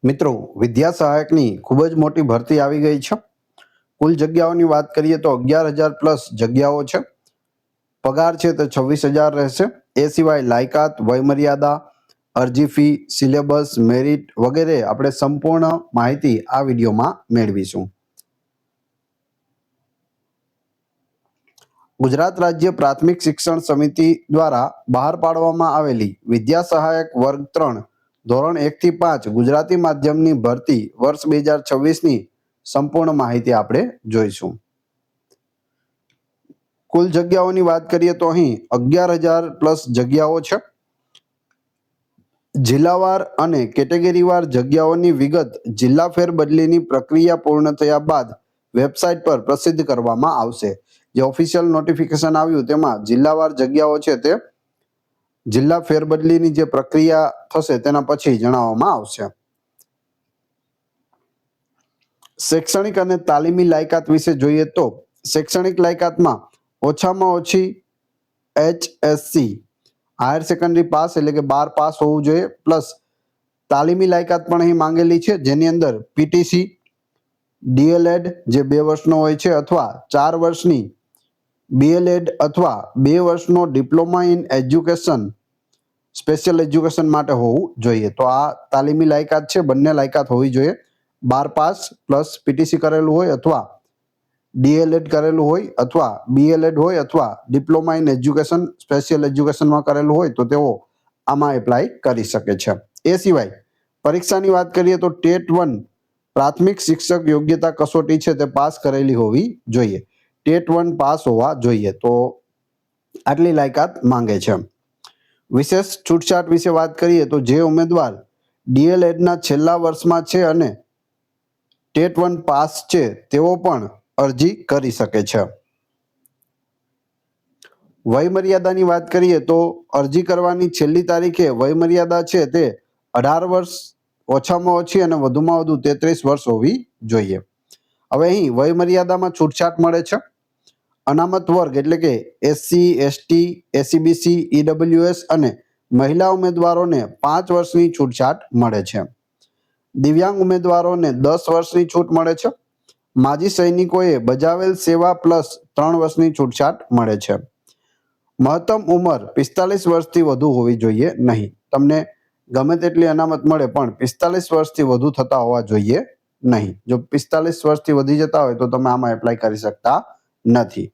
મિત્રો, વિદ્યા સહાયકની ખૂબ જ મોટી ભરતી આવી ગઈ છે. કુલ જગ્યાઓની વાત કરીએ તો 11,000 પ્લસ જગ્યાઓ છે. પગાર છે તે 26,000 રહેશે. એ સિવાય લાયકાત, વયમર્યાદા, અરજી ફી, સિલેબસ, મેરિટ વગેરે આપણે સંપૂર્ણ માહિતી આ વિડીયોમાં મેળવીશું. ગુજરાત રાજ્ય પ્રાથમિક શિક્ષણ સમિતિ દ્વારા બહાર પાડવામાં આવેલી વિદ્યા સહાયક વર્ગ 3 ધોરણ 1 થી 5 ગુજરાતી માધ્યમની ભરતી વર્ષ 2026ની સંપૂર્ણ માહિતી આપણે જોઈશું. કુલ જગ્યાઓની વાત કરીએ તો અહીં 11,000 પ્લસ જગ્યાઓ છે. જિલ્લાવાર અને કેટેગરીવાર જગ્યાઓની વિગત જિલ્લા ફેરબદલીની પ્રક્રિયા પૂર્ણ થયા બાદ વેબસાઇટ પર પ્રસિદ્ધ કરવામાં આવશે. જે ઓફિશિયલ નોટિફિકેશન આવ્યું તેમાં જિલ્લાવાર જગ્યાઓ છે તે જિલ્લા ફેરબદલીની જે પ્રક્રિયા થશે તેના પછી જણાવવામાં આવશે. શૈક્ષણિક અને તાલીમી લાયકાત વિશે જોઈએ તો શૈક્ષણિક લાયકાતમાં ઓછામાં ઓછી HSC હાયર સેકન્ડરી પાસ એટલે કે 12 પાસ હોવું જોઈએ, પ્લસ તાલીમી લાયકાત પણ અહીં માંગેલી છે, જેની અંદર PTC, DLED જે 2 વર્ષનો હોય છે અથવા 4 વર્ષની BLED અથવા 2 વર્ષનો diploma in education special education માટે હોવું જોઈએ. તો આ તાલીમી લાયકાત છે, બંને લાયકાત હોવી જોઈએ. 12 પાસ પ્લસ PTC કરેલું હોય અથવા DLED કરેલું હોય અથવા BLED હોય અથવા ડિપ્લોમા ઇન એજ્યુકેશન સ્પેશિયલ એજ્યુકેશનમાં કરેલું હોય તો તેઓ આમાં એપ્લાય કરી શકે છે. એ સિવાય પરીક્ષાની વાત કરીએ તો ટેટ 1 પ્રાથમિક શિક્ષક યોગ્યતા કસોટી છે તે પાસ કરેલી હોવી જોઈએ. ટેટ 1 પાસ હોવા જોઈએ. તો આટલી લાયકાત માંગે છે. વિશેષ છૂટછાટ વિશે વાત કરીએ તો જે ઉમેદવાર DLEDના છેલ્લા વર્ષમાં છે અને ટેટ 1 પાસ છે તેઓ પણ અરજી કરી શકે છે. વયમર્યાદાની વાત કરીએ તો અરજી કરવાની છેલ્લી તારીખે વયમર્યાદા છે તે 18 વર્ષ ઓછામાં ઓછી અને વધુમાં વધુ 33 વર્ષ હોવી જોઈએ. હવે અહીં વયમર્યાદામાં છૂટછાટ મળે છે. અનામત વર્ગ એટલે કે SC, ST, SEBC, EWS અને મહિલા ઉમેદવારોને 5 વર્ષની છૂટછાટ મળે છે. દિવ્યાંગ ઉમેદવારોને 10 વર્ષની છૂટ મળે છે. માજી સૈનિકોએ બજાવેલ સેવા પ્લસ 3 વર્ષની છૂટછાટ મળે છે. મહત્તમ ઉંમર 45 વર્ષથી વધુ હોવી જોઈએ નહીં. તમને ગમે તેટલી અનામત મળે પણ 45 વર્ષથી વધુ થતા હોવા જોઈએ નહીં. જો 45 વર્ષથી વધી જતા હોય તો તમે આમાં એપ્લાય કરી શકતા નથી.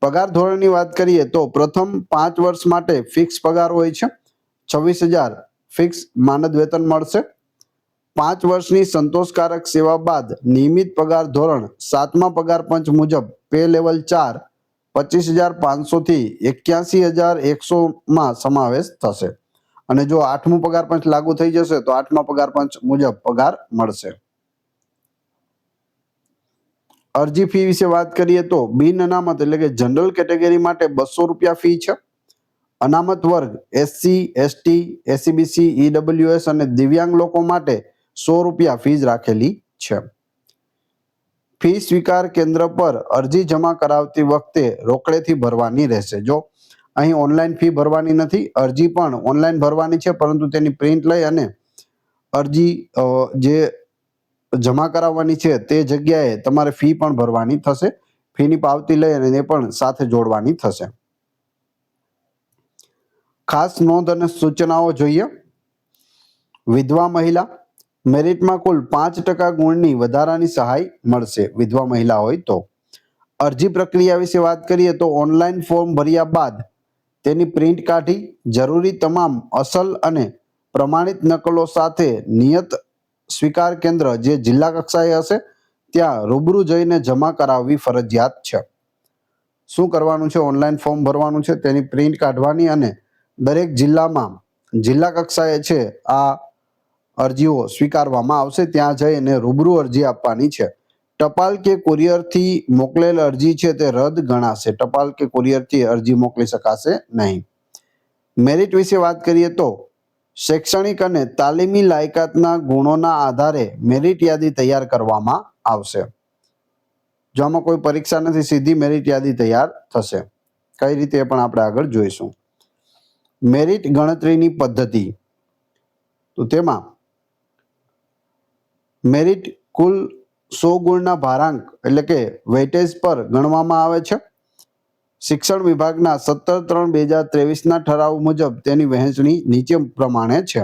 પગાર ધોરણની વાત કરીએ તો પ્રથમ 5 વર્ષ માટે ફિક્સ પગાર હોય છે. 26,000 ફિક્સ માનદ વેતન મળશે. 5 વર્ષની સંતોષકારક સેવા બાદ નિયમિત પગાર ધોરણ 7મા પગાર પંચ મુજબ પે લેવલ 4 25,500 થી 81,100માં સમાવેશ થશે. અને જો 8મું પગાર પંચ લાગુ થઈ જશે તો 8મા પગાર પંચ મુજબ પગાર મળશે. અરજી ફી વિશે વાત કરીએ તો બિન અનામત એટલે કે જનરલ કેટેગરી માટે 200 રૂપિયા ફી છે. અનામત વર્ગ SC, ST, SEBC, EWS અને દિવ્યાંગ લોકો માટે 100 રૂપિયા ફીસ રાખેલી છે. ફી સ્વીકાર કેન્દ્ર પર અરજી જમા કરાવતી વખતે રોકડેથી ભરવાની રહેશે. જો અહીં ઓનલાઈન ફી ભરવાની નથી, અરજી પણ ઓનલાઈન ભરવાની છે, પરંતુ તેની પ્રિન્ટ લઈ અને અરજી જે જમા કરાવવાની છે તે જગ્યાએ તમારે ફી પણ ભરવાની થશે. ફીની પાવતી લઈ અને એ પણ સાથે જોડવાની થશે. ખાસ નોંધ અને સૂચનાઓ જોઈએ. વિધવા મહિલા મેરિટમાં કુલ 5% ગુણની વધારાની સહાય મળશે વિધવા મહિલા હોય તો. અરજી પ્રક્રિયા વિશે વાત કરીએ તો ઓનલાઈન ફોર્મ ભર્યા બાદ તેની પ્રિન્ટ કાઢી જરૂરી તમામ અસલ અને પ્રમાણિત નકલો સાથે નિયત સ્વીકાર કેન્દ્ર જે જિલ્લા કક્ષાએ હશે ત્યાં રૂબરૂ જઈને જમા કરાવવી ફરજિયાત છે. શું કરવાનું છે? ઓનલાઈન ફોર્મ ભરવાનું છે, તેની પ્રિન્ટ કાઢવાની અને દરેક જિલ્લામાં જિલ્લા કક્ષાએ છે આ અરજીઓ સ્વીકારવામાં આવશે. ત્યાં જઈને રૂબરૂ અરજી આપવાની છે. ટપાલ કે કુરિયરથી મોકલેલ અરજી છે તે રદ ગણાશે. ટપાલ કે કુરિયરથી અરજી મોકલી શકાશે નહીં. મેરિટ વિશે વાત કરીએ તો શૈક્ષણિક અને તાલીમી લાયકાતના ગુણોના આધારે મેરિટ યાદી તૈયાર કરવામાં આવશે. જો આમાં કોઈ પરીક્ષા નથી, સીધી મેરિટ યાદી તૈયાર થશે. કઈ રીતે એ પણ આપણે આગળ જોઈશું. મેરિટ ગણતરીની પદ્ધતિ. તો તેમાં મેરિટ કુલ 100 ગુણના ભારાંક એટલે કે વેઇટેજ પર ગણવામાં આવે છે. શિક્ષણ વિભાગના 17/3/2023ના ઠરાવ મુજબ તેની વહેંચણી નીચે પ્રમાણે છે.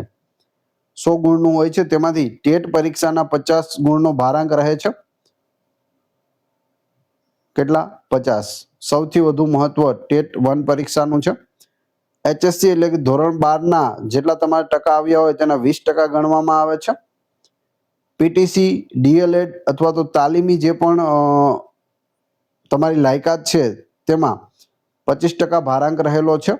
100 ગુણનું હોય છે, તેમાંથી ટેટ પરીક્ષાના 50 ગુણનો ભારાંક રહે છે. કેટલા? 50. સૌથી વધુ મહત્વ ટેટ 1 પરીક્ષાનું છે. HSC એટલે કે ધોરણ 12ના જેટલા તમારા ટકા આવ્યા હોય તેના 20% ગણવામાં આવે છે. પીટીસી, ડીએલએડ અથવા તો તાલીમી જે પણ તમારી લાયકાત છે તેમાં 25% ભારાંક રહેલો છે.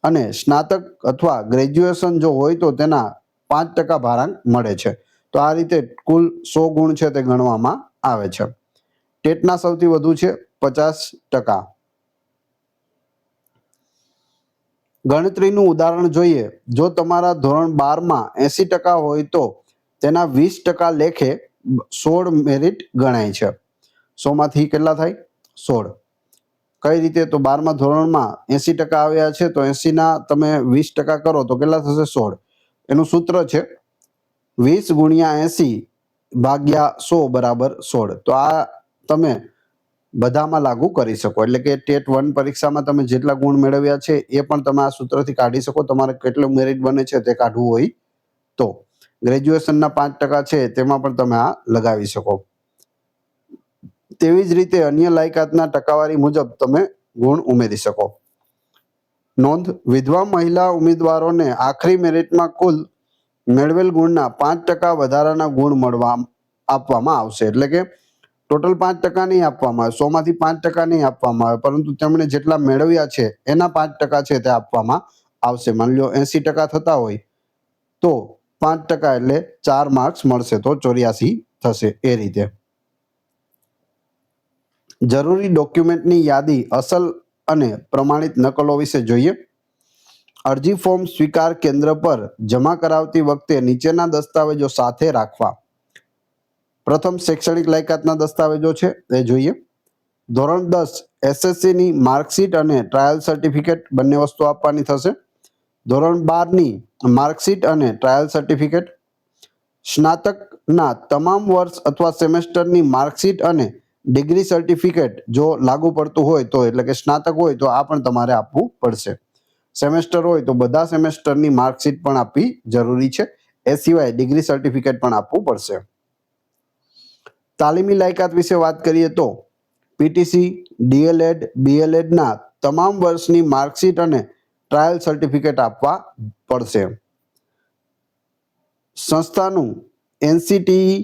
અને સ્નાતક અથવા ગ્રેજ્યુએશન જો હોય તો તેના 5% ભારાંક મળે છે. તો આ રીતે કુલ 100 ગુણ છે તે ગણવામાં આવે છે. ટેટના સૌથી વધુ છે 50%. ગણતરીનું ઉદાહરણ જોઈએ. જો તમારા ધોરણ 12માં 80% હોય તો તેના 20% લેખે 16 મેરિટ ગણાય છે. 100 માંથી કેટલા થાય? 16. કઈ રીતે? તો 12મા ધોરણમાં 80% આવ્યા છે તો 80ના તમે 20% કરો તો કેટલા થશે? 16. એનું સૂત્ર છે 20 ગુણ્યા 80 ભાગ્યા 100 બરાબર 16. તો આ તમે બધામાં લાગુ કરી શકો. એટલે કે ટેટ 1 પરીક્ષામાં તમે જેટલા ગુણ મેળવ્યા છે એ પણ તમે આ સૂત્રથી કાઢી શકો. તમારે કેટલું મેરિટ બને છે તે કાઢવું હોય તો. ગ્રેજ્યુએશનના 5% છે તેમાં પણ તમે આ લગાવી શકો. તેવી જ રીતે અન્ય લાયકાતના ટકાવારી મુજબ તમે ગુણ ઉમેરી શકો. નોંધ: વિધવા મહિલા ઉમેદવારોને આખરી મેરિટમાં કુલ મેળવેલ ગુણના 5% વધારાના ગુણ આપવામાં આવશે. એટલે કે ટોટલ 5% નહીં આપવામાં આવે, 100 માંથી 5% નહીં આપવામાં આવે, પરંતુ તેમણે જેટલા મેળવ્યા છે એના 5% છે તે આપવામાં આવશે. માની લો 80% થતા હોય તો 5% એટલે 4 માર્ક્સ મળશે તો 84 થશે. એ રીતે જરૂરી ડોક્યુમેન્ટની યાદી અસલ અને પ્રમાણિત નકલો વિશે જોઈએ. અરજી ફોર્મ સ્વીકાર કેન્દ્ર પર જમા કરાવતી વખતે નીચેના દસ્તાવેજો સાથે રાખવા. પ્રથમ શૈક્ષણિક લાયકાતના દસ્તાવેજો છે એ જોઈએ. ધોરણ 10 એસએસસીની માર્કશીટ અને ટ્રાયલ સર્ટિફિકેટ બંને વસ્તુ આપવાની થશે. ધોરણ 12ની માર્કશીટ અને ટ્રાયલ સર્ટિફિકેટ. સ્નાતકના તમામ વર્ષ અથવા સેમેસ્ટરની માર્કશીટ અને ડિગ્રી સર્ટિફિકેટ જો લાગુ પડતું હોય તો, એટલે કે સ્નાતક હોય તો આ પણ તમારે આપવું પડશે. સેમેસ્ટર હોય તો બધા સેમેસ્ટરની માર્કશીટ પણ આપવી જરૂરી છે. એ સિવાય ડિગ્રી સર્ટિફિકેટ પણ આપવું પડશે. તાલીમી લાયકાત વિશે વાત કરીએ તો પીટીસી, ડીએલએડ, બીએલએડના તમામ વર્ષની માર્કશીટ અને ટ્રાયલ સર્ટિફિકેટ આપવા પડશે. સંસ્થાનું એનસીટીઈ,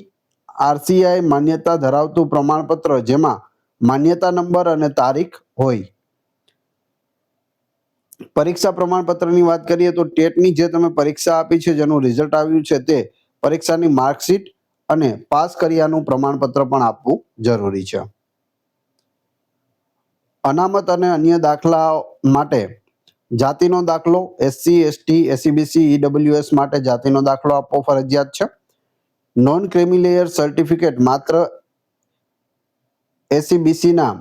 આરસીઆઈ માન્યતા ધરાવતું પ્રમાણપત્ર જેમાં માન્યતા નંબર અને તારીખ હોય. પરીક્ષા પ્રમાણપત્રની વાત કરીએ તો ટેટની જે તમે પરીક્ષા આપી છે, જેનું રિઝલ્ટ આવ્યું છે તે પરીક્ષાની માર્કશીટ અને પાસ કર્યાનું પ્રમાણપત્ર પણ આપવું જરૂરી છે. અનામત અને અન્ય દાખલા માટે જાતિનો દાખલો, એસસી, એસટી, એસસીબીસી, ઈડબ્લ્યુએસ માટે જાતિનો દાખલો આપવો ફરજિયાત છે. નોન ક્રિમિલેયર સર્ટિફિકેટ માત્ર એસસીબીસીના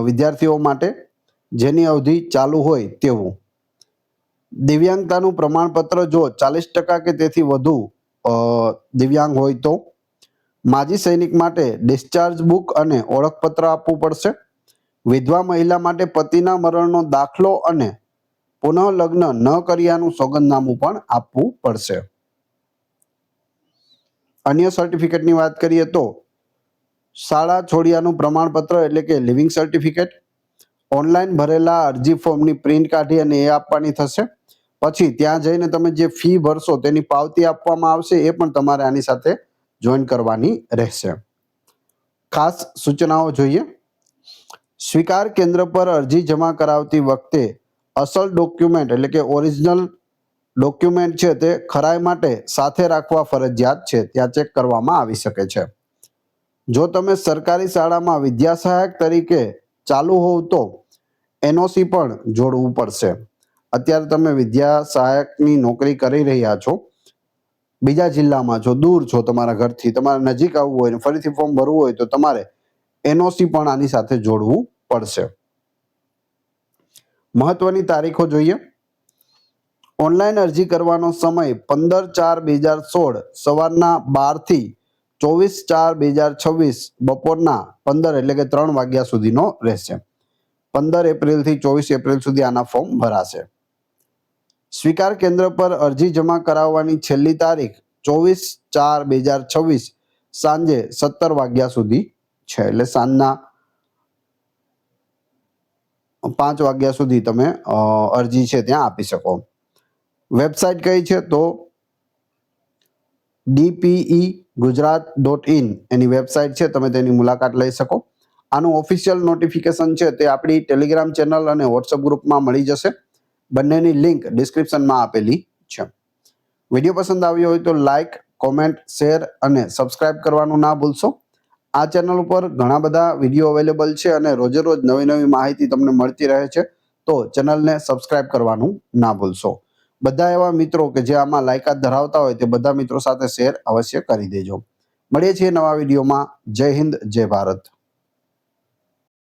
વિદ્યાર્થીઓ માટે, જેની અવધિ ચાલુ હોય તેવું. દિવ્યાંગતાનું પ્રમાણપત્ર જો 40% કે તેથી વધુ દિવ્યાંગ હોય તો. માજી સૈનિક માટે ડિસ્ચાર્જ બુક અને ઓળખપત્ર આપવું પડશે. વિધવા મહિલા માટે પતિના મરણનો દાખલો અને પુનઃ લગ્ન ન કર્યાનું સોગંદનામું પણ આપવું પડશે. અન્ય સર્ટિફિકેટની વાત કરીએ તો શાળા છોડ્યાનું પ્રમાણપત્ર એટલે કે લિવિંગ સર્ટિફિકેટ. ઓનલાઈન ભરેલા અરજી ફોર્મની પ્રિન્ટ કાઢી અને એ આપવાની થશે. પછી ત્યાં જઈને તમે જે ફી ભરશો તેની પાવતી આપવામાં આવશે, એ પણ તમારે આની સાથે જોઈન કરવાની રહેશે. ખાસ સૂચનાઓ જોઈએ. સ્વીકાર કેન્દ્ર પર અરજી જમા કરાવતી વખતે અસલ ડોક્યુમેન્ટ એટલે કે ઓરિજિનલ ડોક્યુમેન્ટ છે તે ખરાઈ માટે સાથે રાખવા ફરજિયાત છે. ત્યાં ચેક કરવામાં આવી શકે છે. જો તમે સરકારી શાળામાં વિદ્યા સહાયક તરીકે ચાલુ હોવ તો એનઓસી પણ જોડવું પડશે. અત્યારે તમે વિદ્યા સહાયકની નોકરી કરી રહ્યા છો, બીજા જિલ્લામાં છો, દૂર છો તમારા ઘરથી, તમારે નજીક આવવું હોય ને ફરીથી ફોર્મ ભરવું હોય તો તમારે એનઓસી પણ આની સાથે જોડવું પડશે. મહત્વની તારીખો જોઈએ. ઓનલાઈન અરજી કરવાનો સમય 15/4/2016 સવારના 12 થી 24/4/2026 બપોરના 15 એટલે કે 3 વાગ્યા સુધીનો રહેશે. 15 એપ્રિલથી 24 એપ્રિલ સુધી આના ફોર્મ ભરાશે. સ્વીકાર કેન્દ્ર પર અરજી જમા કરાવવાની છેલ્લી તારીખ 24/4/2026 સાંજે 17 વાગ્યા સુધી છે. એટલે સાંજના 5 વાગ્યા સુધી તમે અરજી છે ત્યાં આપી શકો. વેબસાઇટ કઈ છે તો dpegujarat.in એની વેબસાઇટ છે, તમે તેની મુલાકાત લઈ શકો. આનું ઓફિશિયલ નોટિફિકેશન છે તે આપણી ટેલિગ્રામ ચેનલ અને વોટ્સઅપ ગ્રુપમાં મળી જશે. બંનેની લિંક ડિસ્ક્રિપ્શનમાં આપેલી છે. વિડીયો પસંદ આવ્યો હોય તો લાઇક, કોમેન્ટ, શેર અને સબસ્ક્રાઇબ કરવાનું ના ભૂલશો. આ ચેનલ ઉપર ઘણા બધા વિડીયો અવેલેબલ છે અને રોજે રોજ નવી નવી માહિતી તમને મળતી રહે છે, તો ચેનલને સબસ્ક્રાઇબ કરવાનું ના ભૂલશો. બધા એવા મિત્રો કે જે આમાં લાયકાત ધરાવતા હોય તે બધા મિત્રો સાથે શેર અવશ્ય કરી દેજો. મળીએ છીએ નવા વિડીયોમાં. જય હિન્દ, જય ભારત.